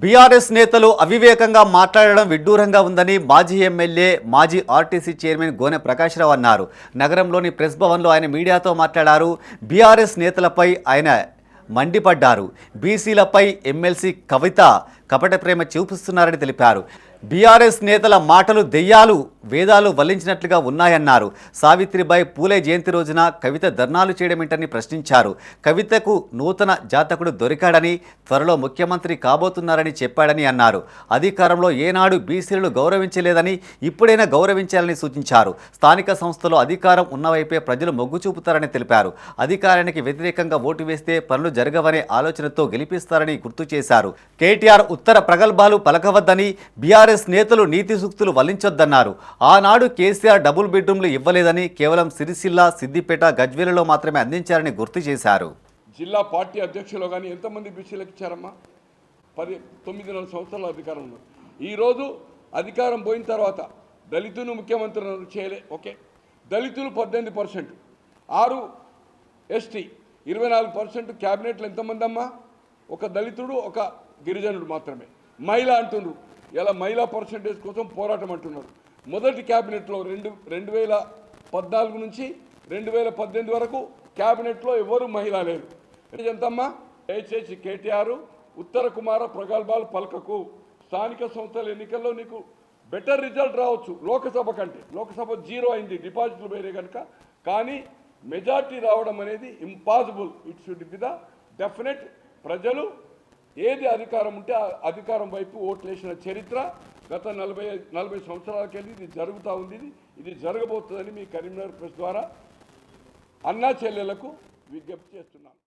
BRS నేతలు అవివేకంగా మాట్లాడడం విడ్డూరంగా ఉందని మాజీ ఎమ్మెల్యే మాజీ ఆర్టీసీ చైర్మన్ గోనె ప్రకాశ్రావు అన్నారు. నగరంలోని ప్రెస్ భవన్లో ఆయన మీడియాతో మాట్లాడారు. బీఆర్ఎస్ నేతలపై ఆయన మండిపడ్డారు. బీసీలపై ఎమ్మెల్సీ కవిత కపట ప్రేమ చూపిస్తున్నారని తెలిపారు. బీఆర్ఎస్ నేతల మాటలు దెయ్యాలు వేదాలు వల్లించినట్లుగా ఉన్నాయన్నారు. సావిత్రిబాయి పూలే జయంతి రోజున కవిత ధర్నాలు చేయడమేంటని ప్రశ్నించారు. కవితకు నూతన జాతకుడు దొరికాడని, త్వరలో ముఖ్యమంత్రి కాబోతున్నారని చెప్పాడని అన్నారు. అధికారంలో ఏనాడు బీసీలను గౌరవించలేదని, ఇప్పుడైనా గౌరవించాలని సూచించారు. స్థానిక సంస్థలో అధికారం ఉన్నవైపే ప్రజలు మొగ్గు చూపుతారని తెలిపారు. అధికారానికి వ్యతిరేకంగా ఓటు వేస్తే పనులు జరగవనే ఆలోచనతో గెలిపిస్తారని గుర్తు చేశారు. కేటీఆర్ ఉత్తర ప్రగల్భాలు పలకవద్దని, బీఆర్ఎస్ నేతలు నీతి సూక్తులు వల్లించొద్దన్నారు. ఆనాడు కేసీఆర్ డబుల్ బెడ్రూమ్లు ఇవ్వలేదని, కేవలం సిరిసిల్ల, సిద్దిపేట, గజ్వేలలో మాత్రమే అందించారని గుర్తు చేశారు. జిల్లా పార్టీ అధ్యక్షులు కానీ ఎంతమంది బీసీలకు ఇచ్చారమ్మా? 9 సంవత్సరాల అధికారం ఉన్నారు. ఈరోజు అధికారం పోయిన తర్వాత దళితులు ముఖ్యమంత్రులను చేయలే. ఓకే, దళితులు 18%, 6 ఎస్టీ, 24%. క్యాబినెట్లు ఎంతమంది అమ్మా? ఒక దళితుడు, ఒక గిరిజనుడు మాత్రమే. మహిళ అంటున్నారు. ఇలా మహిళా పర్సంటేజ్ కోసం పోరాటం అంటున్నారు. మొదటి క్యాబినెట్లో 2014 నుంచి 2018 వరకు క్యాబినెట్లో ఎవరు మహిళ లేరు. ఎంతమ్మా? దయచేసి కేటీఆర్ ఉత్తర కుమార ప్రగల్భాలు పలకకు. స్థానిక సంస్థల ఎన్నికల్లో నీకు బెటర్ రిజల్ట్ రావచ్చు లోకసభ కంటే. లోకసభ 0 అయింది, డిపాజిట్లు వేరే కనుక. కానీ మెజార్టీ రావడం అనేది impossible. It should be the definite. ప్రజలు ఏది అధికారం ఉంటే ఆ అధికారం వైపు ఓట్లేసిన చరిత్ర గత 40 సంవత్సరాలకెళ్ళి ఇది జరుగుతూ ఉంది. ఇది జరగబోతుందని మీ కరీంనగర్ ప్రెస్ ద్వారా అన్నా చెల్లెలకు విజ్ఞప్తి చేస్తున్నాను.